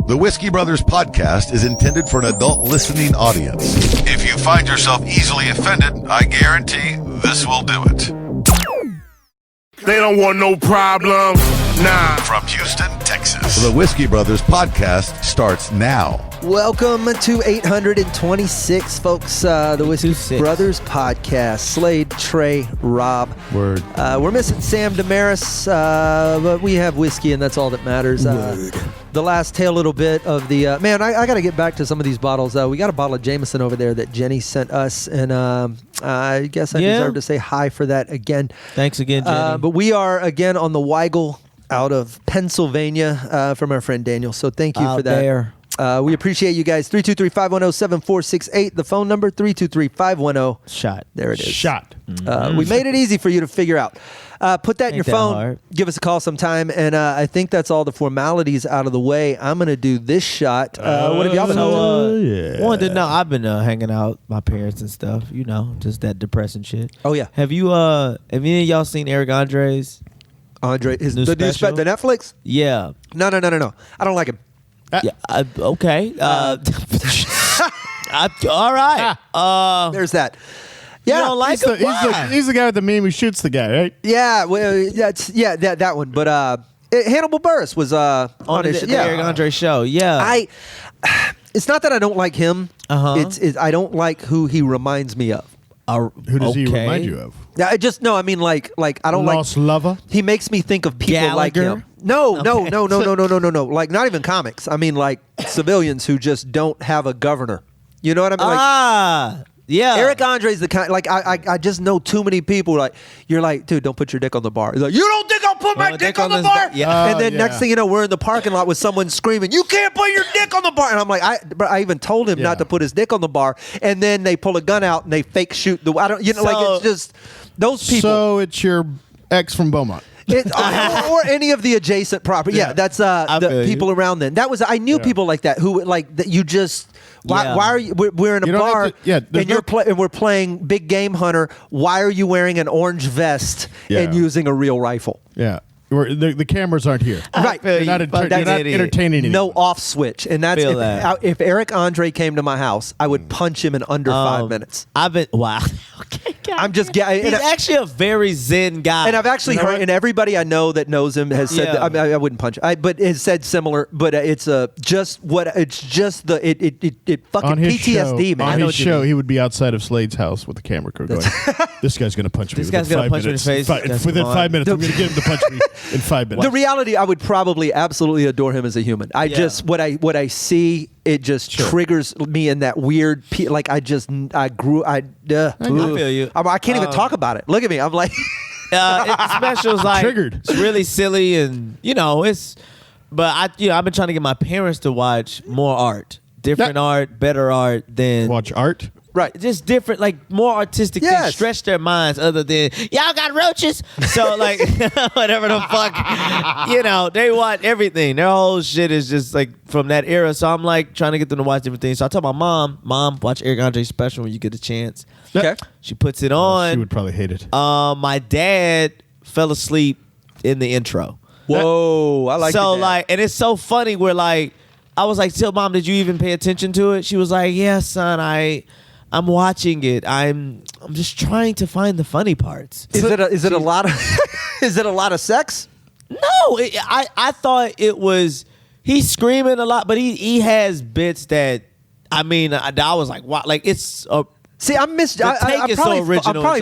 The Whiskey Brothers podcast is intended for an adult listening audience. If you find yourself easily offended, I guarantee this will do it. They don't want no problem. Nah. From Houston, Texas, the Whiskey Brothers podcast starts now. Welcome to 826, folks. The Whiskey Brothers podcast. Slade, Trey, Rob. Word. We're missing Sam Damaris, but we have whiskey, and that's all that matters. The last tail little bit of the... man, I got to get back to some of these bottles. We got a bottle of Jameson over there that Jenny sent us, and I guess I deserve to say hi for that again. Thanks again, Jenny. But we are, again, on the Weigel out of Pennsylvania from our friend Daniel, so thank you for that. There. We appreciate you guys. 323-510-7468. The phone number, 323-510. Shot. There it is. Shot. We made it easy for you to figure out. Put that in your phone. Hard. Give us a call sometime. And I think that's all the formalities out of the way. I'm going to do this shot. What have y'all been up to? Wanted to know, I've been hanging out with my parents and stuff. You know, just that depressing shit. Oh, yeah. Have any of y'all seen Eric Andre's? His new special? the Netflix? Yeah. No. I don't like him. Yeah. Okay. All right. There's that. You Yeah, don't like him? Why? He's the guy with the meme who shoots the guy, right? yeah. Well, that one. But Hannibal Buress was on his the Eric Andre show. Yeah. It's not that I don't like him. It's I don't like who he reminds me of. Who does he remind you of? Yeah, I mean, like I don't Lost like. Lover? He makes me think of people like Gallagher? him. No. Like not even comics. I mean, like civilians who just don't have a governor. You know what I mean? Like, yeah. Eric Andre's the kind. Like I just know too many people. Like you're like, dude, don't put your dick on the bar. He's like, you don't think I'll put my dick on the bar? Yeah. And then next thing you know, we're in the parking lot with someone screaming, "You can't put your dick on the bar!" And I'm like, I even told him not to put his dick on the bar. And then they pull a gun out and they fake shoot the. Like it's just those people. So it's your ex from Beaumont. Or any of the adjacent property. Yeah, that's the people around then. That was I knew people like that who like that. You just why are you? We're in a bar. And we're playing Big Game Hunter. Why are you wearing an orange vest and using a real rifle? Yeah. The cameras aren't here. Right. You're not entertaining anyone. No off switch. And that's if Eric Andre came to my house, I would punch him in under 5 minutes. Wow. Okay, I'm just he's actually a very zen guy. And I've actually heard, and everybody I know that knows him has said, that, I wouldn't punch him, but has said similar, but it's just the fucking PTSD, man. On his show, he would be outside of Slade's house with the camera crew going, this guy's going to punch me. This guy's going to punch me in the face. Within 5 minutes, I'm going to get him to punch me in 5 minutes. The reality, I would probably absolutely adore him as a human. Just, what I see, it just triggers me in that weird, I feel you. I can't even talk about it. Look at me. I'm like, it's special's like triggered. It's really silly, and but I've been trying to get my parents to watch more art, different art, better art than watch art. Right. Just different, like more artistic things, stretch their minds other than, y'all got roaches. So, like, whatever the fuck, they want everything. Their whole shit is just like from that era. So I'm like trying to get them to watch different things. So I tell my mom, watch Eric Andre's special when you get a chance. Okay. She puts it on. She would probably hate it. My dad fell asleep in the intro. Whoa, I like so that. like, and it's so funny. Where like, I was like, "Tell Mom, did you even pay attention to it?" She was like, "Yeah, son, I'm watching it. I'm just trying to find the funny parts." Is it a lot of is it a lot of sex? No, I thought it was. He's screaming a lot, but he has bits that I was like, wow, like it's a. See, I'm probably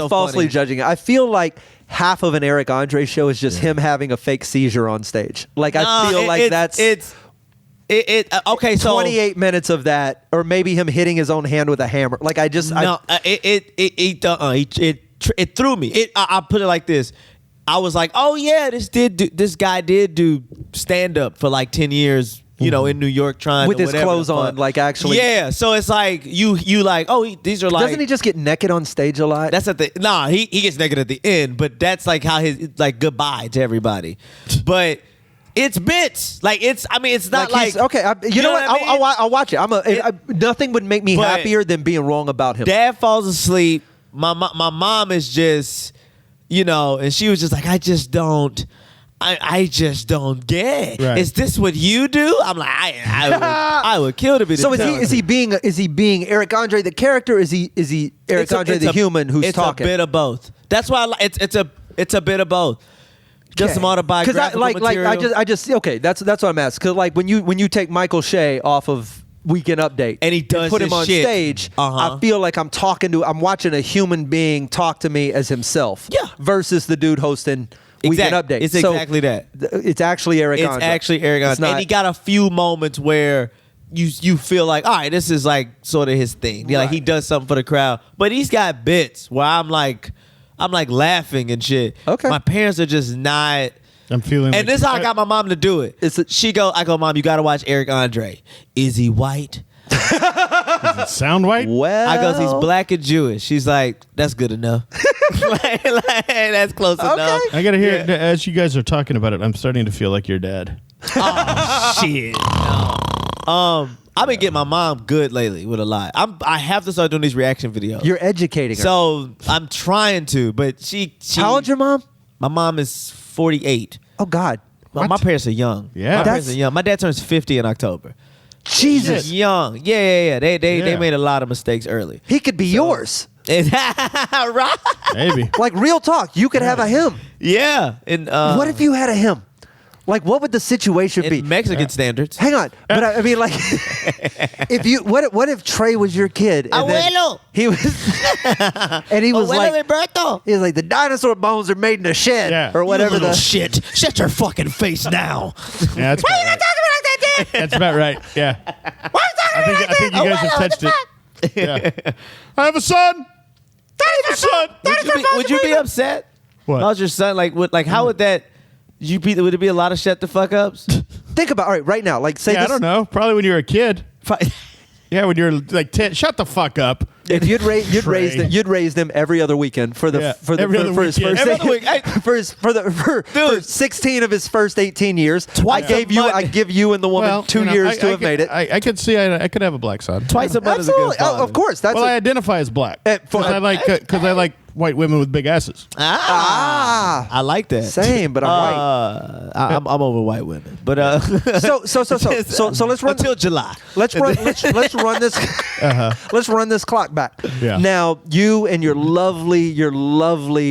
falsely funny. judging it. I feel like half of an Eric Andre show is just him having a fake seizure on stage. Like I feel like that's okay. So 28 minutes of that, or maybe him hitting his own hand with a hammer. Like I just it threw me. I put it like this. I was like, oh yeah, this guy did do stand up for like 10 years. In New York, trying with to his clothes on, like actually. Yeah, so it's like you like, these are like. Doesn't he just get naked on stage a lot? That's he gets naked at the end, but that's like how his like goodbye to everybody. But it's bits, like it's not like okay. You know what? I'll watch it. Nothing would make me happier than being wrong about him. Dad falls asleep. My mom is just, and she was just like, I just don't get. Right. Is this what you do? I'm like, I would kill to be. So is he being Eric Andre the character? Is he Eric Andre the human who's talking? It's a bit of both. That's why it's a bit of both. Just some autobiographical material. I just okay. That's what I'm asking. Because like when you take Michael Shea off of Weekend Update and he does put him on shit. stage, I feel like I'm watching a human being talk to me as himself. Yeah. Versus the dude hosting Weekend Update. It's exactly that. It's actually Eric Andre. It's actually Eric Andre. And he got a few moments where you feel like, all right, this is like sort of his thing. Like he does something for the crowd. But he's got bits where I'm like laughing and shit. Okay. My parents are just not. I'm feeling. And this is how I got my mom to do it. I go, Mom, you got to watch Eric Andre. Is he white? Does it sound white? Well, I goes, he's black and Jewish. She's like, that's good enough. like, that's close enough. I gotta hear it. As you guys are talking about it, I'm starting to feel like your dad. Oh shit. No. I've been getting my mom good lately with a lot. I have to start doing these reaction videos. You're educating her. So I'm trying to, but she How old's your mom? My mom is 48. Oh God. My parents are young. Yeah. My parents are young. My dad turns 50 in October. Jesus. He's young. Yeah. They made a lot of mistakes early. He could be yours. Right? Maybe. Like real talk, you could have a him. Yeah. And What if you had a him? Like, what would the situation be? in Mexican standards? Hang on, but I mean, like, what if Trey was your kid? And then Abuelo. he was, and he was Abuelo like, Roberto. he was like, the dinosaur bones are made in a shed, Yeah. or whatever. You little The shit. Shut your fucking face now. Yeah, that's about right. That's about right. Yeah. I think you guys have touched it. Yeah. I have a son. I have a son. Would you be upset? What? How's your son? How would that? Would it be a lot of shut the fuck ups? think about all right now. Like, say Yeah, I this, don't know. Probably when you were a kid. Yeah, when you're like 10. Shut the fuck up. if you'd raise them every other weekend for his first Every other week. for 16 of his first 18 years. Twice I give you and the woman 2 years to have made it. I could see I could have a black son. Twice a month is a good Absolutely. father. Of course. That's I identify as black because I like white women with big asses. I like that. Same, but I'm white. I'm over white women, but So let's run until July. Let's run this. Let's run this clock back. Yeah. Now you and your lovely.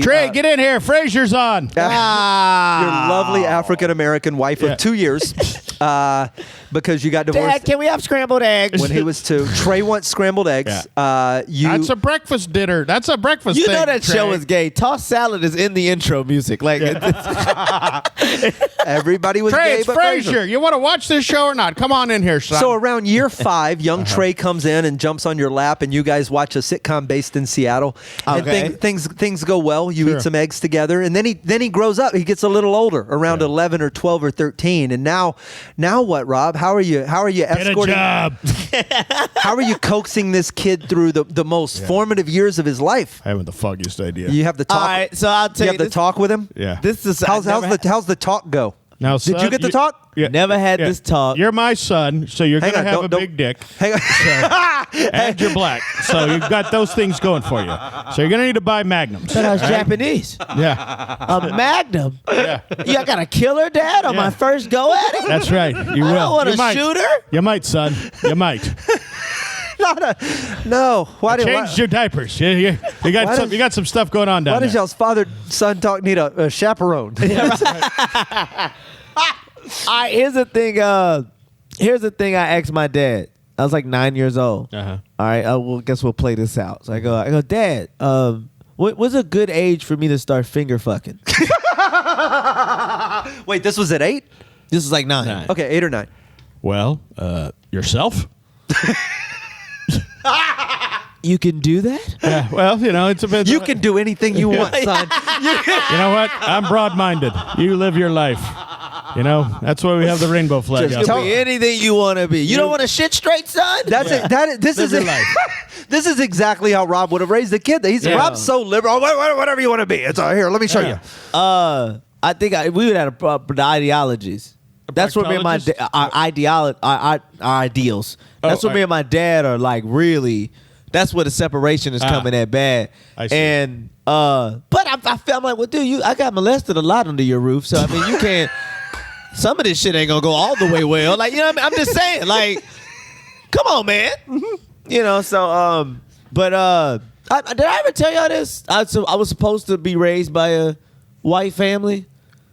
Trey, get in here. Frazier's on. Your lovely African American wife of 2 years, because you got divorced. Dad, can we have scrambled eggs? When he was 2. Trey wants scrambled eggs. That's a breakfast dinner. That's a breakfast You thing, know that Trey. show is gay. Toss salad is in the intro music. Like Everybody was Trey, gay, it's but Frazier. You want to watch this show or not? Come on in here, son. So around year 5, young Trey comes in and jumps on your lap, and you guys watch a sitcom based in Seattle. Okay. And things go well. You Sure. eat some eggs together, and then he grows up. He gets a little older, around 11 or 12 or 13. And now what, Rob? How are you escorting? Get a job. How are you coaxing this kid through the most formative years of his life? I haven't the foggiest idea. You have the talk. all right, so I'll tell you you have the talk with him. Yeah. This is How's the talk go? Now, Did you son, get the talk? Yeah. Never had this talk. You're my son, so you're Hang going to on, have don't- a big dick. Hang on. And you're black. So you've got those things going for you. So you're going to need to buy Magnums. But I was Japanese. Yeah. A Magnum. Yeah. You got a killer dad on my first go at it? That's right. You will. I don't want You a might. shooter. You might, son. You might. No. Why Change your diapers. You got some stuff going on down Why there. does y'all's father-son talk need a chaperone? All right, here's the thing. Here's the thing. I asked my dad. I was like 9 years old. Uh-huh. All right. Well, guess we'll play this out. So I go, Dad. What's a good age for me to start finger fucking? Wait, this was at 8? This is like 9. Okay, 8 or 9. Well, yourself? You can do that? Yeah, well, it's a bit. You can do anything you want, son. You know what? I'm broad-minded. You live your life. That's why we have the rainbow flag Just out tell- Be anything you want to be. You don't want to shit straight, son? That's it. This Live is your it. life. This is exactly how Rob would have raised the kid. Rob's so liberal. Whatever you want to be. It's here. Let me show you. I think we would have the ideologies. That's what me and my our ideals. That's what me and my dad are like really That's where the separation is coming at bad. I see. And but I felt like, well, dude, I got molested a lot under your roof, so I mean, you can't. Some of this shit ain't gonna go all the way well. Like, you know what I mean? I'm just saying, like, come on, man. You know, so but did I ever tell y'all this? I was supposed to be raised by a white family.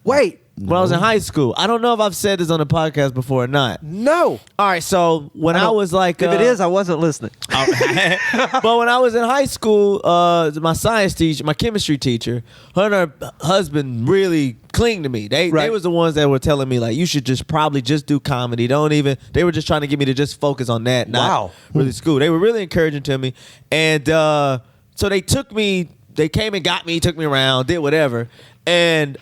Wait. When I was in high school. I don't know if I've said this on the podcast before or not. No. All right, so when I was like... if it is, I wasn't listening. But when I was in high school, my science teacher, my chemistry teacher, her and her husband really cling to me. They was the ones that were telling me, like, you should just probably just do comedy. They were just trying to get me to just focus on that, not really school. They were really encouraging to me. And so they came and got me, took me around, did whatever. And...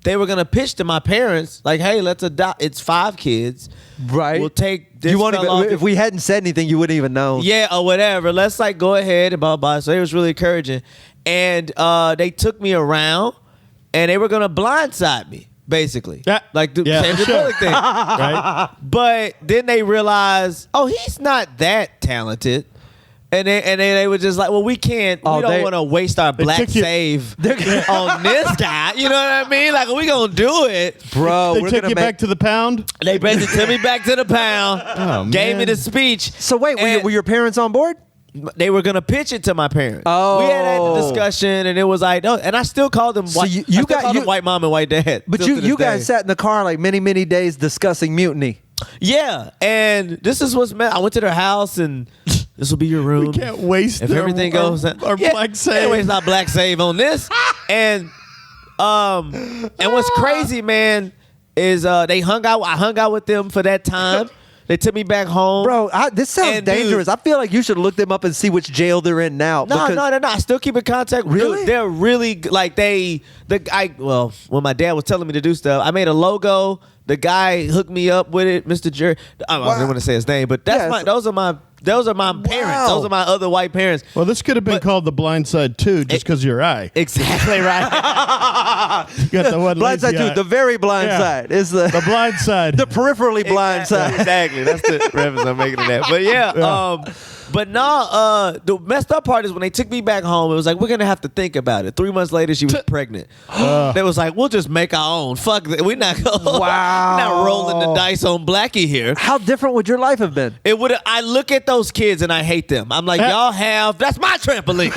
they were gonna pitch to my parents, like, "Hey, let's adopt. It's 5 kids. Right? We'll take this. If we hadn't said anything, you wouldn't even know. Yeah, or whatever. Let's like go ahead and blah blah." So it was really encouraging, and they took me around, and they were gonna blindside me, basically, like the Sandra Bullock thing, right? But then they realized, oh, he's not that talented. And they were just like, well, we don't want to waste our black save on this guy. You know what I mean? Like, we going to do it. Bro, they took you back to the pound? They basically took me back to the pound, gave me the speech. So wait, were your parents on board? They were going to pitch it to my parents. Oh. We had a discussion, and it was like, no, and I still called them white. So called them white mom and white dad. But you guys sat in the car like many, many days discussing mutiny. Yeah, and this is what's I went to their house, and this will be your room. We can't waste if everything goes. Our black save. Anyways, not black save on this. And what's crazy, man, is they hung out. I hung out with them for that time. They took me back home. Bro, this sounds dangerous. Dude, I feel like you should look them up and see which jail they're in now. No, they're not. I still keep in contact. Really? Dude, they're really, like, when my dad was telling me to do stuff, I made a logo. The guy hooked me up with it, Mr. Jerry. I don't want to say his name, but those are my parents. Those are my other white parents. Well, this could have been called The Blind Side 2 just because of your eye. Exactly right. You got the one blind side 2, the very blind side. Is the blind side. The peripherally blind side. Exactly. That's the reference I'm making to that. But but no, the messed up part is when they took me back home, it was like, we're going to have to think about it. 3 months later, she was pregnant. They was like, we'll just make our own. Fuck that. We're not not rolling the dice on Blackie here. How different would your life have been? It would. I look at those kids and I hate them. I'm like, y'all that's my trampoline.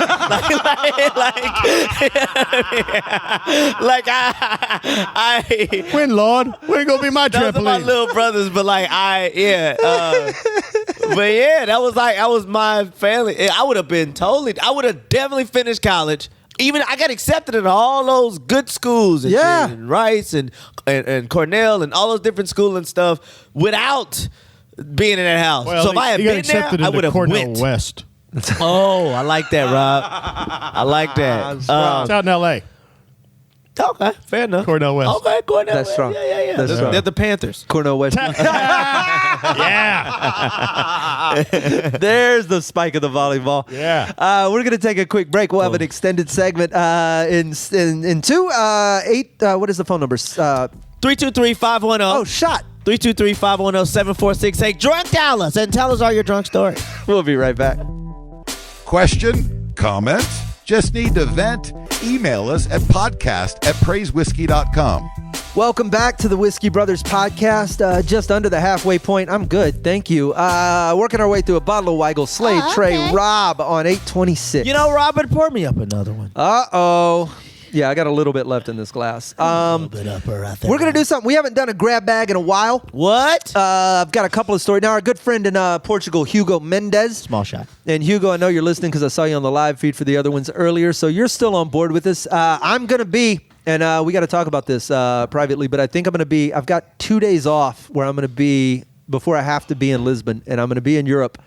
When, Lord? When gonna be my those trampoline? Are my little brothers, but like but yeah, that was my family. I would have definitely finished college. Even I got accepted in all those good schools, and Rice and Cornell and all those different schools and stuff without being in that house. Well, so if I had been there, I would have Cornell West. Oh, I like that, Rob. I like that. It's out in L.A. Okay, fair enough. Cornell West. Okay, Cornell That's West. strong. Yeah. That's strong. They're the Panthers. Cornell West. Yeah. There's the spike of the volleyball. Yeah. We're going to take a quick break. We'll have an extended segment in 2. What is the phone number? 323-510. Oh, shot. 323-510-7468. Drunk Dallas, and tell us all your drunk stories. We'll be right back. Question? Comment? Just need to vent? Email us at podcast@praisewhiskey.com. Welcome back to the Whiskey Brothers podcast. Just under the halfway point. I'm good. Thank you. Working our way through a bottle of Weigel, Slade, Trey, Rob on 826. You know, Robert, pour me up another one. Uh-oh. Yeah, I got a little bit left in this glass. A little bit up or out there. We're going to do something. We haven't done a grab bag in a while. What? I've got a couple of stories. Now, our good friend in Portugal, Hugo Mendez. Small shot. And Hugo, I know you're listening because I saw you on the live feed for the other ones earlier, so you're still on board with this. I'm going to be, and we got to talk about this privately, but I think I've got 2 days off where I'm going to be before I have to be in Lisbon, and I'm going to be in Europe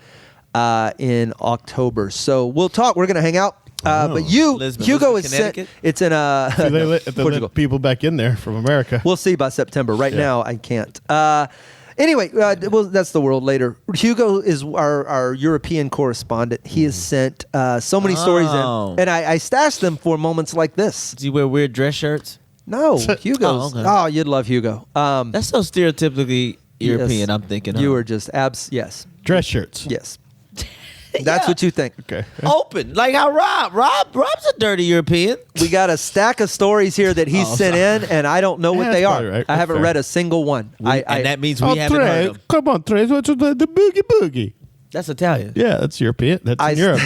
in October. So we'll talk. We're going to hang out. But Lisbon, Hugo Lisbon, is sent. Connecticut? It's in If they Portugal. let people back in there from America. We'll see by September. Right now, I can't. Anyway, that's the world later. Hugo is our European correspondent. He has sent so many stories in, and I stashed them for moments like this. Do you wear weird dress shirts? No, Hugo's. okay. You'd love Hugo. That's so stereotypically European, yes, I'm thinking. You are just yes. Dress shirts. Yes. That's what you think. Okay. Open. Like how Rob's a dirty European. We got a stack of stories here that he sent in, and I don't know what they are. Right. I haven't read a single one. And that means we haven't heard them. Come on, Trey. What's the boogie boogie? That's Italian. Yeah, that's European. That's in Europe.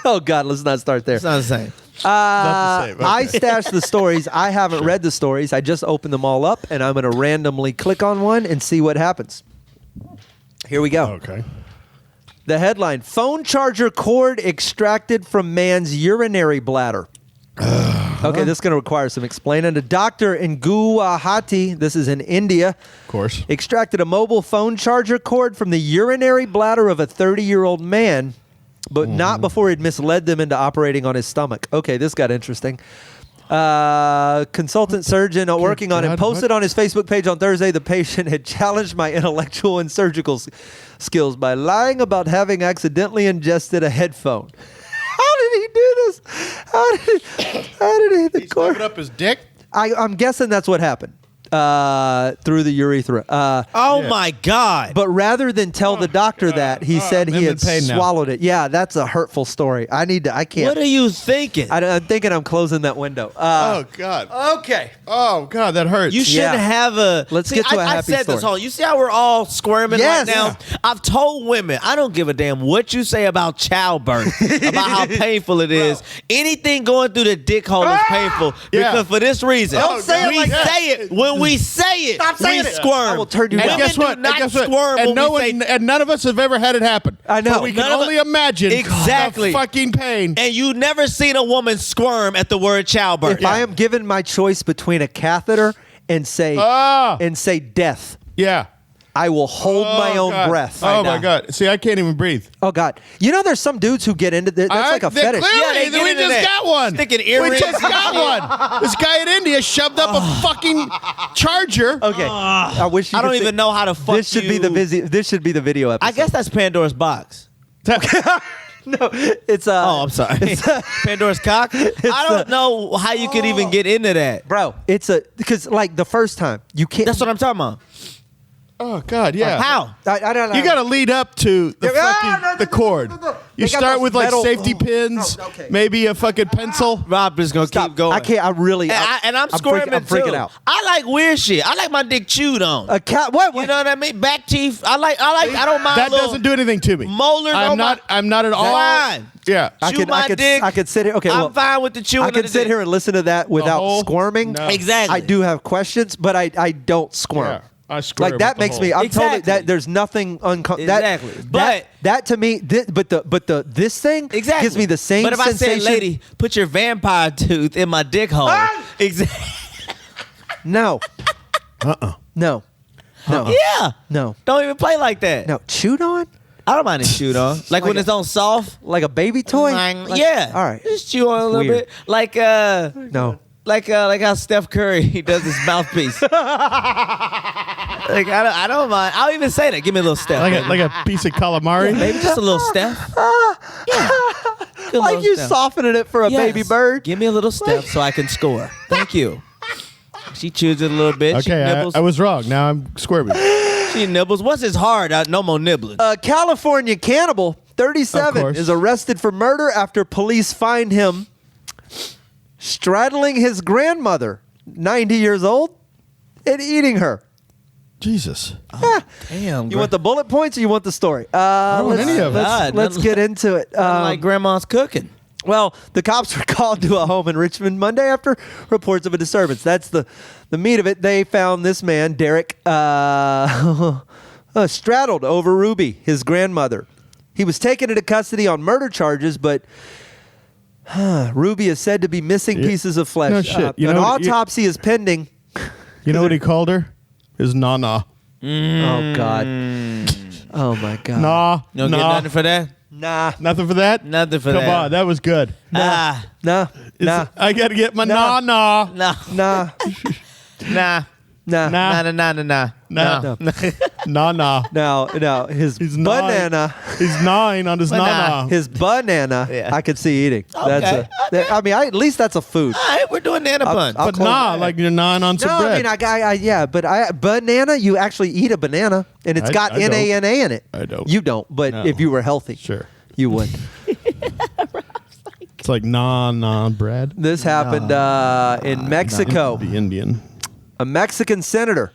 Oh, God, let's not start there. It's not the same. Not the same. Okay. I stashed the stories. I haven't read the stories. I just opened them all up, and I'm going to randomly click on one and see what happens. Here we go. Okay. The headline, phone charger cord extracted from man's urinary bladder. Okay, this is going to require some explaining. A doctor in Guwahati, this is in India, Of course. extracted a mobile phone charger cord from the urinary bladder of a 30-year-old man, but not before he'd misled them into operating on his stomach. Okay, this got interesting. Consultant surgeon working on it posted on his Facebook page on Thursday the patient had challenged my intellectual and surgical skills by lying about having accidentally ingested a headphone. How did he do this? How did he hit the cord? Up his dick? I'm guessing that's what happened. Through the urethra. My God. But rather than tell the doctor that, he said he had swallowed it. Yeah, that's a hurtful story. I can't. What are you thinking? I'm thinking I'm closing that window. Oh, God. Okay. Oh, God, that hurts. You shouldn't have a. Let's get to a happy I said story. this whole. You see how we're all squirming Yes. right now? I've told women, I don't give a damn what you say about childbirth, about how painful it is. Anything going through the dick hole is painful because for this reason. Don't say it we like that. say it when we say it. Stop saying we it. squirm. I will turn you and down. guess what? Do not And guess what? squirm And when we say. and none of us have ever had it happen. I know. But we can None of only us- imagine Exactly. the fucking pain. And you never seen a woman squirm at the word childbirth. If I am given my choice between a catheter and say death, Yeah. I will hold my own God. breath. Oh, my God. See, I can't even breathe. Oh, God. You know, there's some dudes who get into this. That's like a fetish. Clearly, Yeah, they get we into just that. got one. Sticking We earrings just got one. This guy in India shoved up a fucking charger. Okay. I wish you I don't could see- even know how to fuck This should be you. this should be the video episode. I guess that's Pandora's box. No, it's Oh, I'm sorry. Pandora's cock? I don't know how you could even get into that. bro. Because like the first time you can't. That's what I'm talking about. Oh, God, yeah. How? I don't know. You got to lead up to the cord. You They got start those with like metal- safety pins, No, okay. maybe a fucking pencil. Rob is going to keep going. I can't. I really. And I'm squirming I'm freaking too. out. I like weird shit. I like my dick chewed on. A cat. What? You know what I mean? Back teeth. I don't mind That little doesn't do anything to me. molars on I'm not at all. Fine. Yeah. Chew my dick. I could sit here. Okay, I'm well, fine with the chewing I of could the sit dick. here and listen to that without whole- squirming. No. Exactly. I do have questions, but I don't squirm. Yeah, I squirm Like that with the makes me. whole- I'm totally Exactly. that. There's nothing uncomfortable. Exactly. But- that to me. This thing Exactly. gives me the same. But if sensation. I say, lady, put your vampire tooth in my dick hole. Exactly. No. No. No. Yeah. No. Don't even play like that. No. Chewed on I don't mind it chewed on. Like when it's on soft. like a baby toy. Like- Yeah. All right. Just chew on a little Weird. bit. Like No. like how Steph Curry he does his mouthpiece. Like I don't mind. I'll even say that. Give me a little Steph. Like a piece of calamari. Maybe just a little Steph. Yeah. Good Like little you Steph. softening it for a Yes. baby bird. Give me a little Steph so I can score. Thank you. She chews it a little bit. She Okay, nibbles. I was wrong. Now I'm squirming. She nibbles. Once it's hard, no more nibbling. A California cannibal, 37, course. is arrested for murder after police find him straddling his grandmother, 90 years old, and eating her. Jesus. Damn. You want the bullet points or you want the story? don't want any of it. Let's get into it. like grandma's cooking. Well, the cops were called to a home in Richmond Monday after reports of a disturbance. That's the meat of it. They found this man, Derek, straddled over Ruby, his grandmother. He was taken into custody on murder charges, but Ruby is said to be missing pieces of flesh. No shit. You An know what- autopsy is pending. You know what he called her? His Nana. Oh, God. Oh, my God. Nah. You don't nah. get nothing for that? Nah. Nothing for that? Nothing for Come that. on, that was good. Nah. Nah. I got to get my Nah. Nana. No. Nah. Nah. Nah. No. No, his banana. He's gnawing on his Banana. His banana, Yeah. I could see eating. Okay. I mean, at least that's a food. All right, we're doing nana punch. I'll But close nah, that. like you're gnawing on some No, bread. I mean, banana. You actually eat a banana, and it's got I don't. NANA in it. I don't. You don't, but No. if you were healthy, Sure. you would. It's like nah bread. This happened in Mexico. The Indian. A Mexican senator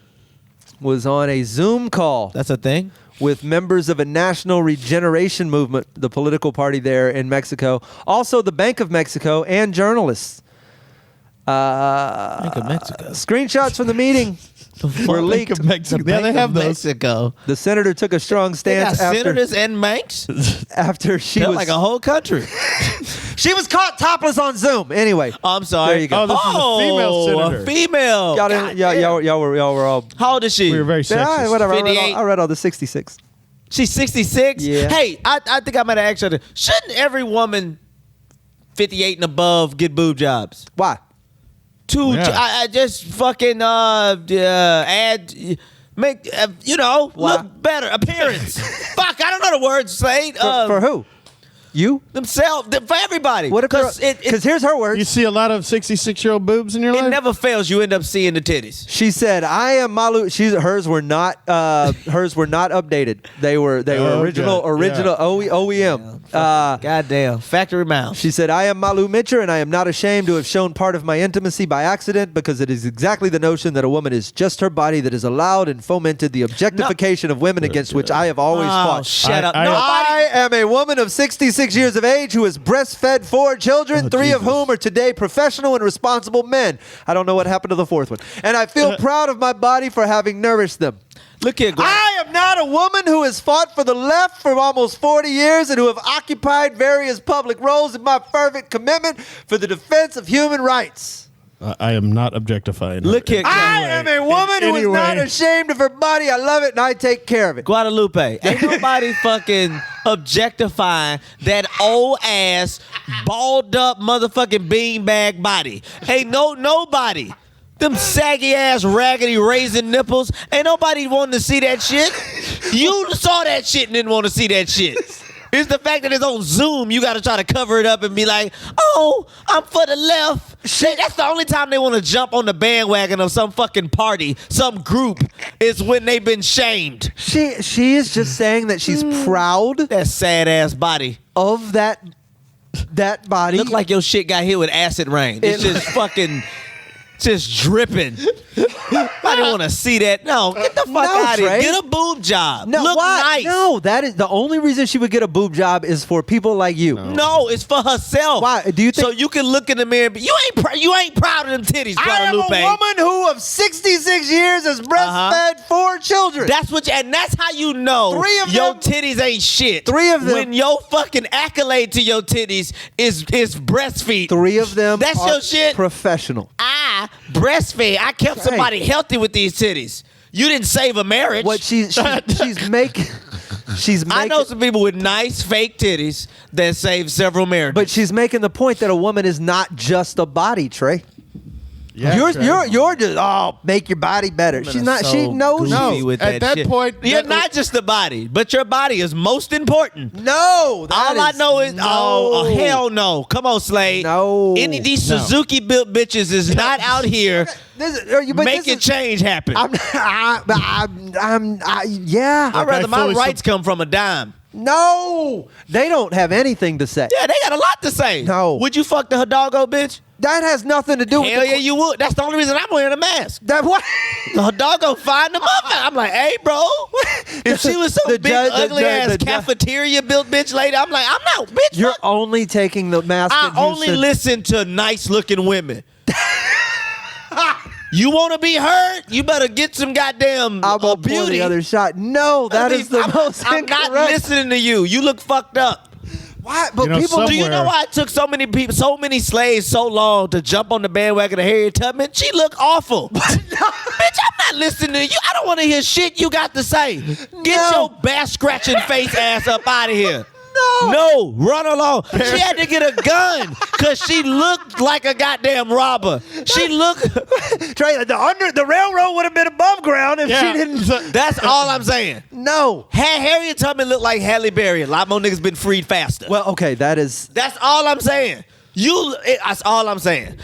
was on a Zoom call That's a thing? with members of a national regeneration movement, the political party there in Mexico, also the Bank of Mexico, and journalists. Bank of Mexico. Screenshots from the meeting were leaked. Bank of Mexico. Yeah, they have those. Mexico. The senator took a strong They got stance senators and banks? after she They're was like a whole country. she was caught topless on Zoom. Anyway, Oh, I'm sorry. There you go. Oh, this is a female senator. A female. y'all, didn't, y'all were all. How old is she? We were very Yeah, sexist. whatever. 58. I read all the 66. She's 66? Yeah. Hey, I think I might have asked her, shouldn't every woman 58 and above get boob jobs? Why? Yeah. I just fucking add, make, Why? look better. Appearance. Fuck, I don't know the words, Slade. For who? You? Themselves, for everybody. What if? Because Because here's her words. You see a lot of 66-year-old boobs in your it life? never fails. You end up seeing the titties. She said, "I am Malu." Hers were not updated. They were Oh, original good. Yeah. OEM. Goddamn. Factory mouth. She said, "I am Malu Mitcher, and I am not ashamed to have shown part of my intimacy by accident, because it is exactly the notion that a woman is just her body that has allowed and fomented the objectification of women against which I have always fought." Shut up. I- Nobody. I am a woman of 66 years of age who has breastfed 4 children, 3 of Jesus. whom are today professional and responsible men. I don't know what happened to the 4th one. And I feel proud of my body for having nourished them. Look here, Glenn. I am not a woman who has fought for the left for almost 40 years and who have occupied various public roles in my fervent commitment for the defense of human rights. I am not objectifying. her. Look here. I am a woman who is not Anyway. ashamed of her body. I love it and I take care of it. Guadalupe. Ain't nobody fucking objectifying that old ass, balled up motherfucking beanbag body. Ain't nobody. Them saggy ass, raggedy raisin nipples. Ain't nobody wanting to see that shit. You saw that shit and didn't want to see that shit. It's the fact that it's on Zoom, you got to try to cover it up and be like, oh, I'm for the left. Shit, that's the only time they want to jump on the bandwagon of some fucking party, some group, is when they've been shamed. She is just saying that she's proud That sad ass body. of that body. Look like your shit got hit with acid rain. It's It- just fucking, just dripping. I didn't want to see that. No, get the fuck No, out of here. Trey. Get a boob job. No, Look why? nice. No, that is the only reason she would get a boob job is for people like you. No, it's for herself. Why? Do you think- So you can look in the mirror and be, you ain't proud of them titties, I am a Guadalupe. woman who of 66 years has breastfed 4 children. That's what, and that's how you know 3 of your them- titties ain't shit. 3 of them- When your fucking accolade to your titties is breastfeed. 3 of them That's are your shit? professional. I breastfed. I kept somebody healthy with these titties. You didn't save a marriage. What she's making I know some people with nice fake titties that saved several marriages. but she's making the point that a woman is not just a body, Trey. Yeah, Trey. You're just make your body better. She's not. She knows. goofy with at that shit. point, you're that- not just the body, but your body is most important. No. that All I is- know is, no. oh, hell no. Come on, Slade. No. Any of these No. Suzuki-built bitches is not out here making change happen. Yeah. I'd rather I my fully rights come from a dime. No, they don't have anything to say. Yeah, they got a lot to say. No. Would you fuck the Hidalgo bitch? That has nothing to do with Hell yeah, you would. That's the only reason I'm wearing a mask. That what? The Hidalgo find the mother. I'm like, hey, bro. If she was some The big, judge- ugly ass the judge- cafeteria built bitch lady, I'm like, I'm not, bitch. You're fuck. only taking the mask. I in only Houston. listen to nice looking women. You want to be heard? You better get some goddamn I'm gonna pull beauty. the other shot. No, that is the most I'm not incorrect. listening to you. You look fucked up. Why? But You know, people Do you know Somewhere. why it took so many people, so many slaves, so long to jump on the bandwagon of Harriet Tubman? She look awful. Bitch, I'm not listening to you. I don't want to hear shit you got to say. Get No. your back scratching face ass up out of here. No, run along. She had to get a gun because she looked like a goddamn robber. She looked. Trey, the railroad would have been above ground if she didn't. That's all I'm saying. No. Harriet Tubman looked like Halle Berry. A lot more niggas been freed faster. Well, okay, that's all I'm saying. That's all I'm saying.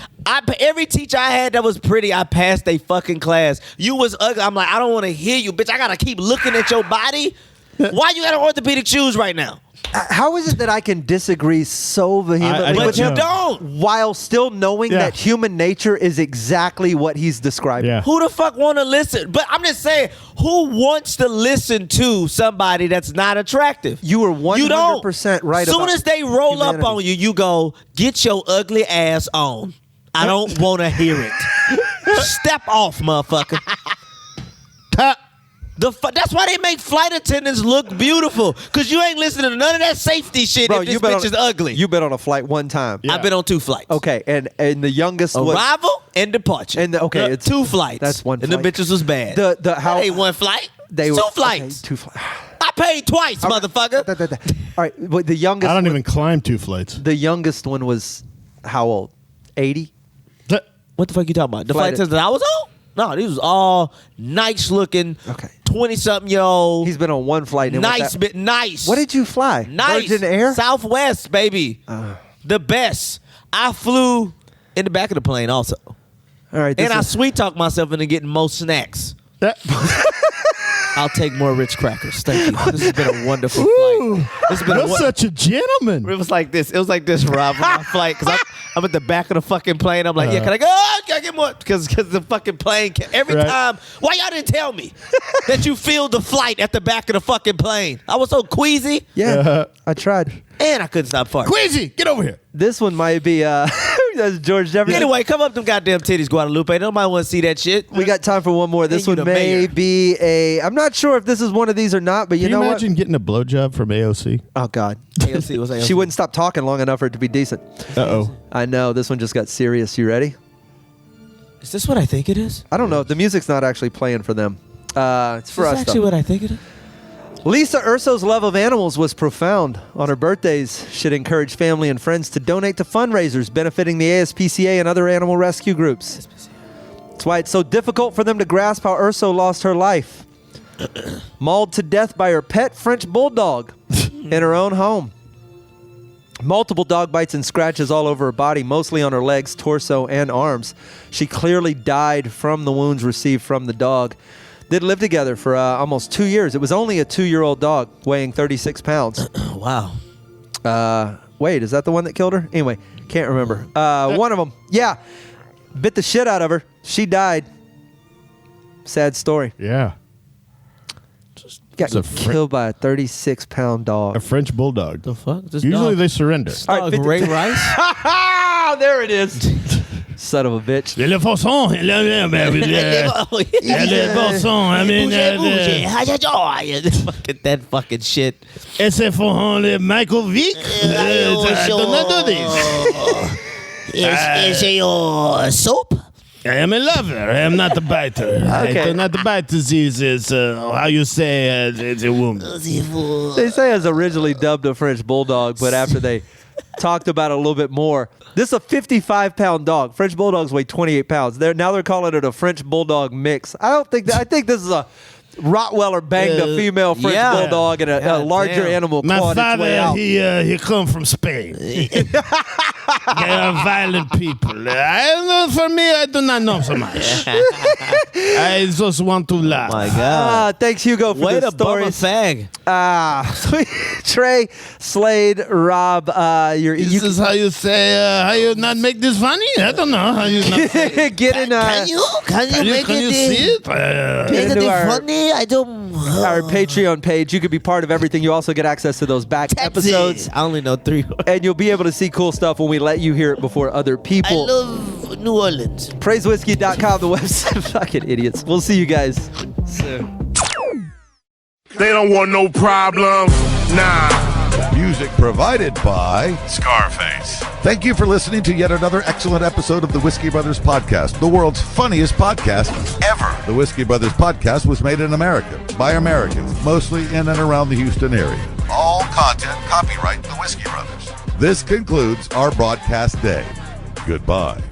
Every teacher I had that was pretty, I passed a fucking class. You was ugly. I'm like, I don't want to hear you, bitch. I gotta keep looking at your body. Why you got on orthopedic shoes right now? How is it that I can disagree so vehemently with him? Don't. While still knowing that human nature is exactly what he's describing. Yeah. Who the fuck want to listen? But I'm just saying, who wants to listen to somebody that's not attractive? You were 100% right. Soon as they roll up on you, you go, get your ugly ass on. I don't want to hear it. Step off, motherfucker. That's why they make flight attendants look beautiful, because you ain't listening to none of that safety shit. Bro, if this bitch is ugly. You've been on a flight one time. I've been on 2 flights. Okay, and the youngest arrival and departure. And it's 2 flights. That's one flight. And the bitches was bad. How ain't one flight. They were 2 flights. Okay, 2 flights. I paid twice, motherfucker. All right, but the youngest. I don't even climb 2 flights. The youngest one was how old? 80. What the fuck you talking about? The flight attendants that I was on? No, these was all nice looking. Okay. 20-something-year-old. He's been on one flight. Nice. What did you fly? Nice. Virgin Air? Southwest, baby. The best. I flew in the back of the plane also. All right. And I sweet talked myself into getting more snacks. I'll take more Ritz crackers. Thank you. This has been a wonderful flight. You're such a gentleman. It was like this. It was like this, Rob, on my flight. Because I'm at the back of the fucking plane. I'm like, yeah, can I go? Oh, can I get more? Because the fucking plane, every time. Why y'all didn't tell me that you filled the flight at the back of the fucking plane? I was so queasy. Yeah, I tried. And I couldn't stop farting. Queasy, get over here. This one might be that's George Jefferson. Anyway, come up them goddamn titties, Guadalupe. Nobody want to see that shit. We got time for one more. This one may be I'm not sure if this is one of these or not, but you know what? Can you imagine getting a blowjob from AOC? Oh, God. AOC was AOC. She wouldn't stop talking long enough for it to be decent. Uh-oh. I know. This one just got serious. You ready? Is this what I think it is? I don't know. The music's not actually playing for them. It's for us, Is this actually what I think it is? Lisa Urso's love of animals was profound. On her birthdays, she'd encourage family and friends to donate to fundraisers benefiting the ASPCA and other animal rescue groups. That's why it's so difficult for them to grasp how Urso lost her life. Mauled to death by her pet French bulldog in her own home. Multiple dog bites and scratches all over her body, mostly on her legs, torso, and arms. She clearly died from the wounds received from the dog. They'd lived together for almost 2 years. It was only a 2-year-old dog weighing 36 pounds. Wow. Wait, is that the one that killed her? Anyway, can't remember. One of them. Yeah. Bit the shit out of her. She died. Sad story. Yeah. Got killed by a 36-pound dog. A French bulldog. The fuck? Usually they surrender. All right, Ray Rice? There it is. Son of a bitch. Le Fosson. That fucking shit. Ese for Michael Vick. Is your soap? I am a lover. I am not a biter. Okay. I do not bite diseases. How you say it's a woman. They say it was originally dubbed a French bulldog, but after they talked about it a little bit more, this is a 55-pound dog. French bulldogs weigh 28 pounds. Now they're calling it a French bulldog mix. I think this is a Rottweiler banged a female French bulldog and a larger animal clawed its way out. My father, he come from Spain. They are violent people. For me, I do not know so much. I just want to laugh. My God. Thanks, Hugo, for Way the to bum a stories. fag. Trey, Slade, Rob, This is how you say, how you not make this funny? I don't know how you not get in. Can you make can it you see it? Get into funny? I don't. Our Patreon page. You could be part of everything. You also get access to those back episodes. I only know 3 words. And you'll be able to see cool stuff when we let you hear it before other people. I love New Orleans. PraiseWhiskey.com, the website. Fucking idiots. We'll see you guys soon. They don't want no problems. Nah. Music provided by Scarface. Thank you for listening to yet another excellent episode of the Whiskey Brothers Podcast, the world's funniest podcast ever. The Whiskey Brothers Podcast was made in America by Americans, mostly in and around the Houston area. All content Copyright the Whiskey Brothers. This concludes our broadcast day. Goodbye.